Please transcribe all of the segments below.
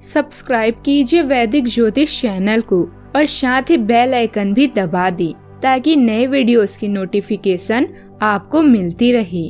Subscribe कीजिए वैदिक ज्योतिष चैनल को और साथ ही बेल आइकन भी दबा दी ताकि नए वीडियोस की नोटिफिकेशन आपको मिलती रहे।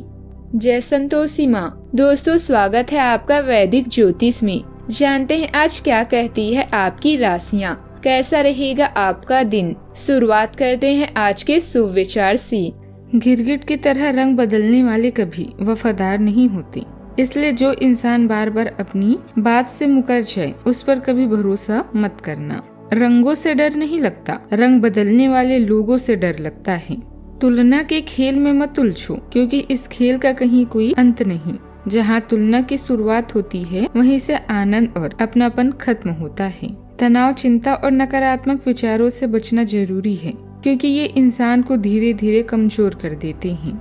जय संतोषी माँ। दोस्तों, स्वागत है आपका वैदिक ज्योतिष में। जानते हैं आज क्या कहती है आपकी राशियाँ, कैसा रहेगा आपका दिन। शुरुआत करते हैं आज के शुभ विचार से। गिरगिट की तरह रंग बदलने वाले कभी वफादार नहीं होते, इसलिए जो इंसान बार बार अपनी बात से मुकर जाए उस पर कभी भरोसा मत करना। रंगों से डर नहीं लगता, रंग बदलने वाले लोगों से डर लगता है। तुलना के खेल में मत उलझो, क्योंकि इस खेल का कहीं कोई अंत नहीं। जहाँ तुलना की शुरुआत होती है वहीं से आनंद और अपनापन खत्म होता है। तनाव, चिंता और नकारात्मक विचारों से बचना जरूरी है, क्योंकि ये इंसान को धीरे धीरे कमजोर कर देते हैं।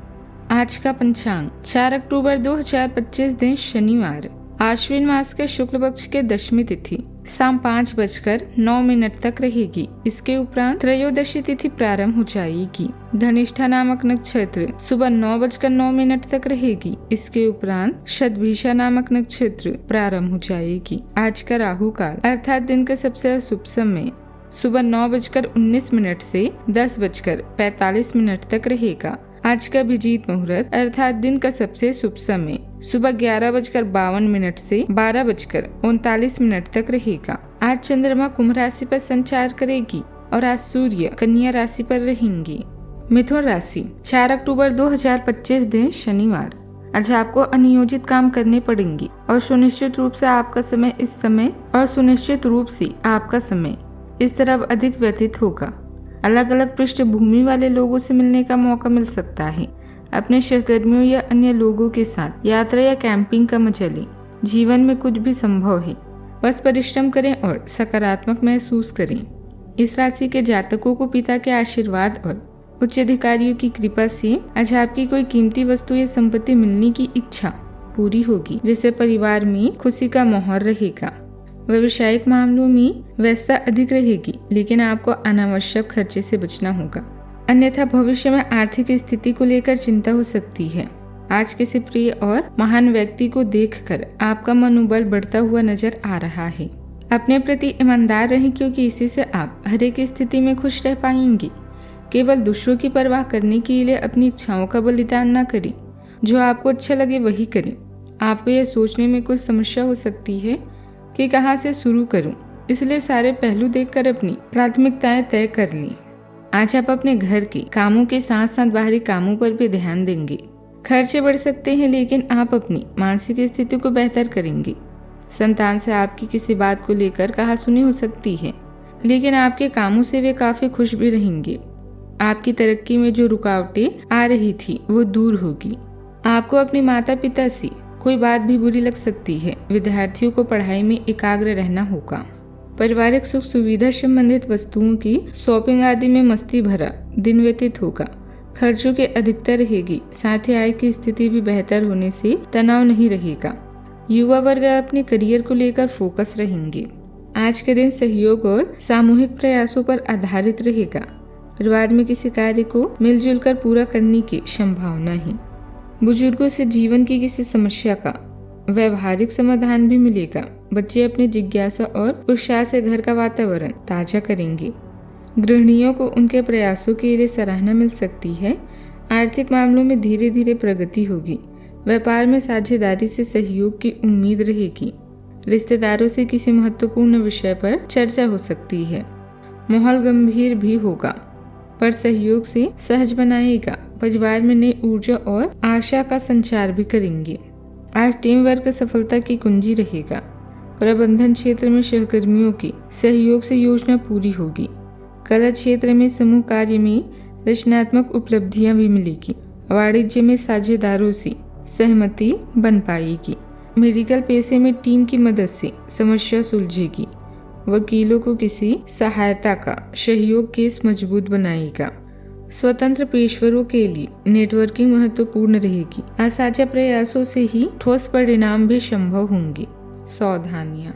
आज का पंचांग 4 अक्टूबर 2025 दिन शनिवार, आश्विन मास के शुक्ल पक्ष के दशमी तिथि शाम 5:09 तक रहेगी। इसके उपरांत त्रयोदशी तिथि प्रारंभ हो जाएगी। धनिष्ठा नामक नक्षत्र सुबह 9:09 तक रहेगी। इसके उपरांत शतभिषा नामक नक्षत्र प्रारंभ हो जाएगी। आज का राहु काल अर्थात दिन का सबसे शुभ समय सुबह 9:19 से 10:45 तक रहेगा। आज का अभिजीत मुहूर्त अर्थात दिन का सबसे शुभ समय सुबह 11:52 से 12:39 तक रहेगा। आज चंद्रमा कुंभ राशि पर संचार करेगी और आज सूर्य कन्या राशि पर रहेंगे। मिथुन राशि 4 अक्टूबर 2025 दिन शनिवार, आज आपको अनियोजित काम करने पड़ेंगे और सुनिश्चित रूप से आपका समय इस तरह अधिक व्यतीत होगा। अलग अलग पृष्ठभूमि वाले लोगों से मिलने का मौका मिल सकता है। अपने सहकर्मियों या अन्य लोगों के साथ यात्रा या कैंपिंग का मजा लें। जीवन में कुछ भी संभव है, बस परिश्रम करें और सकारात्मक महसूस करें। इस राशि के जातकों को पिता के आशीर्वाद और उच्च अधिकारियों की कृपा से आज आपकी कोई कीमती वस्तु या संपत्ति मिलने की इच्छा पूरी होगी, जिससे परिवार में खुशी का माहौल रहेगा। व्यवसायिक मामलों में व्यस्तता अधिक रहेगी, लेकिन आपको अनावश्यक खर्चे से बचना होगा, अन्यथा भविष्य में आर्थिक स्थिति को लेकर चिंता हो सकती है। आज किसी प्रिय और महान व्यक्ति को देखकर आपका मनोबल बढ़ता हुआ नजर आ रहा है। अपने प्रति ईमानदार रहें, क्योंकि इसी से आप हर एक स्थिति में खुश रह पाएंगे। केवल दूसरों की परवाह करने के लिए अपनी इच्छाओं का बलिदान न करें। जो आपको अच्छा लगे वही करें। आपको यह सोचने में कुछ समस्या हो सकती है कि कहां से शुरू करूं, इसलिए सारे पहलू देखकर अपनी प्राथमिकताएं तय कर लें। आज आप अपने घर के कामों के साथ साथ बाहरी कामों पर भी ध्यान देंगे। खर्चे बढ़ सकते हैं, लेकिन आप अपनी मानसिक स्थिति को बेहतर करेंगे। संतान से आपकी किसी बात को लेकर कहासुनी हो सकती है, लेकिन आपके कामों से वे काफी खुश भी रहेंगे। आपकी तरक्की में जो रुकावटें आ रही थी वो दूर होगी। आपको अपने माता पिता से कोई बात भी बुरी लग सकती है। विद्यार्थियों को पढ़ाई में एकाग्र रहना होगा। पारिवारिक सुख सुविधा संबंधित वस्तुओं की शॉपिंग आदि में मस्ती भरा दिन व्यतीत होगा। खर्चों की अधिकता रहेगी, साथ ही आय की स्थिति भी बेहतर होने से तनाव नहीं रहेगा। युवा वर्ग अपने करियर को लेकर फोकस रहेंगे। आज के दिन सहयोग और सामूहिक प्रयासों पर आधारित रहेगा। परिवार में किसी कार्य को मिलजुल कर पूरा करने की संभावना है। बुजुर्गों से जीवन की किसी समस्या का व्यवहारिक समाधान भी मिलेगा। बच्चे अपनी जिज्ञासा और उत्साह से घर का वातावरण ताजा करेंगे। गृहिणियों को उनके प्रयासों के लिए सराहना मिल सकती है। आर्थिक मामलों में धीरे धीरे प्रगति होगी। व्यापार में साझेदारी से सहयोग की उम्मीद रहेगी। रिश्तेदारों से किसी महत्वपूर्ण विषय पर चर्चा हो सकती है। माहौल गंभीर भी होगा, पर सहयोग से सहज बनाएगा। परिवार में नई ऊर्जा और आशा का संचार भी करेंगे। आज टीम वर्क सफलता की कुंजी रहेगा। प्रबंधन क्षेत्र में सहकर्मियों के सहयोग से योजना पूरी होगी। कला क्षेत्र में समूह कार्य में रचनात्मक उपलब्धियां भी मिलेगी। वाणिज्य में साझेदारों से सहमति बन पाएगी। मेडिकल पेशे में टीम की मदद से समस्या सुलझेगी। वकीलों को किसी सहायता का सहयोग केस मजबूत बनाएगा। स्वतंत्र पेशेवरों के लिए नेटवर्किंग महत्वपूर्ण रहेगी। असाझा प्रयासों से ही ठोस परिणाम भी संभव होंगे। सावधानियां,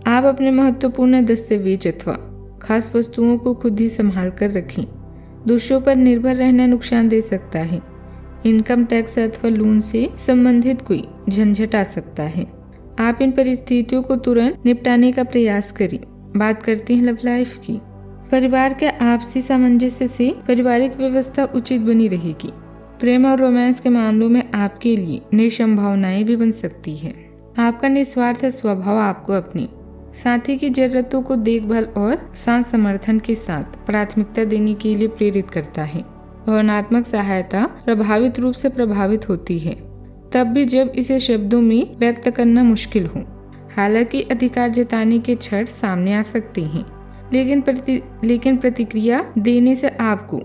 आप अपने महत्वपूर्ण दस्तावेज अथवा खास वस्तुओं को खुद ही संभाल कर रखें। दूसरों पर निर्भर रहना नुकसान दे सकता है। इनकम टैक्स अथवा लोन से संबंधित कोई झंझट आ सकता है। आप इन परिस्थितियों को तुरंत निपटाने का प्रयास करें। बात करते हैं लव लाइफ की। परिवार के आपसी सामंजस्य से पारिवारिक व्यवस्था उचित बनी रहेगी। प्रेम और रोमांस के मामलों में आपके लिए नई संभावनाएं भी बन सकती है। आपका निस्वार्थ स्वभाव आपको अपनी साथी की जरूरतों को देखभाल और साथ समर्थन के साथ प्राथमिकता देने के लिए प्रेरित करता है। भावनात्मक सहायता प्रभावित रूप से प्रभावित होती है, तब भी जब इसे शब्दों में व्यक्त करना मुश्किल हो। हालांकि अधिकार जताने के क्षण सामने आ सकते हैं, लेकिन प्रतिक्रिया देने से आपको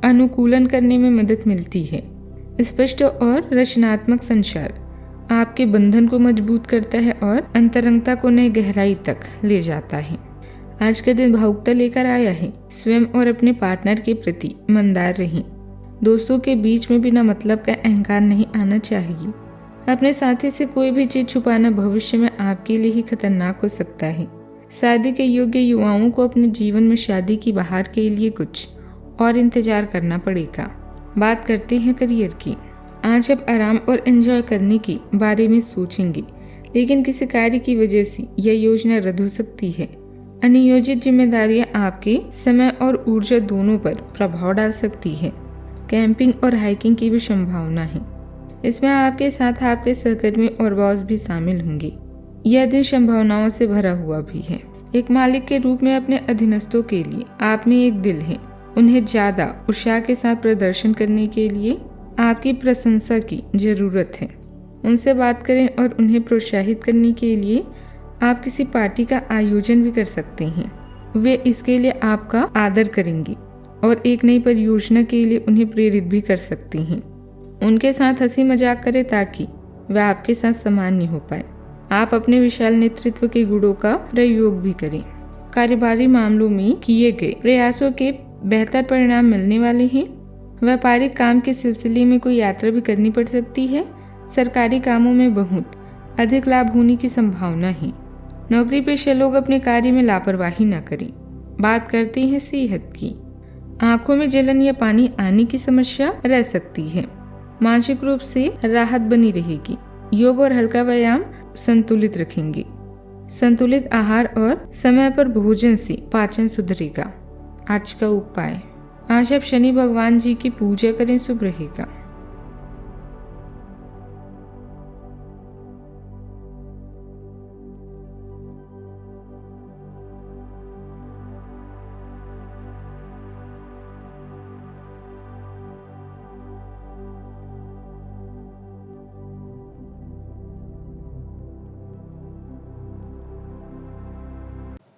अनुकूलन करने में मदद मिलती है। स्पष्ट और रचनात्मक संचार आपके बंधन को मजबूत करता है और अंतरंगता को नई गहराई तक ले जाता है। आज का दिन भावुकता लेकर आया है। स्वयं और अपने पार्टनर के प्रति ईमानदार रहें। दोस्तों के बीच में बिना मतलब का अहंकार नहीं आना चाहिए। अपने साथी से कोई भी चीज छुपाना भविष्य में आपके लिए ही खतरनाक हो सकता है। शादी के योग्य युवाओं को अपने जीवन में शादी की बहार के लिए कुछ और इंतजार करना पड़ेगा। बात करते हैं करियर की। आज आप आराम और एंजॉय करने के बारे में सोचेंगे, लेकिन किसी कार्य की वजह से यह योजना रद्द हो सकती है। अनियोजित जिम्मेदारियां आपके समय और ऊर्जा दोनों पर प्रभाव डाल सकती है। कैंपिंग और हाइकिंग की भी संभावना है। इसमें आपके साथ आपके सहकर्मी और बॉस भी शामिल होंगे। यह दिन संभावनाओं से भरा हुआ भी है। एक मालिक के रूप में अपने अधीनस्थों के लिए आप में एक दिल है। उन्हें ज्यादा उत्साह के साथ प्रदर्शन करने के लिए आपकी प्रशंसा की जरूरत है। उनसे बात करें और उन्हें प्रोत्साहित करने के लिए आप किसी पार्टी का आयोजन भी कर सकते हैं। वे इसके लिए आपका आदर करेंगे और एक नई परियोजना के लिए उन्हें प्रेरित भी कर सकते हैं। उनके साथ हंसी मजाक करें ताकि वे आपके साथ सामान्य हो पाए। आप अपने विशाल नेतृत्व के गुणों का प्रयोग भी करें। कारोबारी मामलों में किए गए प्रयासों के बेहतर परिणाम मिलने वाले हैं। व्यापारिक काम के सिलसिले में कोई यात्रा भी करनी पड़ सकती है। सरकारी कामों में बहुत अधिक लाभ होने की संभावना है। नौकरी पेशा लोग अपने कार्य में लापरवाही न करें। बात करते हैं सेहत की। आंखों में जलन या पानी आने की समस्या रह सकती है। मानसिक रूप से राहत बनी रहेगी। योग और हल्का व्यायाम संतुलित रखेंगे। संतुलित आहार और समय पर भोजन से पाचन सुधरेगा। आज का उपाय, आज आप शनि भगवान जी की पूजा करें, शुभ रहेगा।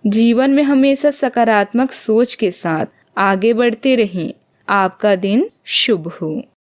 जीवन में हमेशा सकारात्मक सोच के साथ आगे बढ़ते रहें। आपका दिन शुभ हो।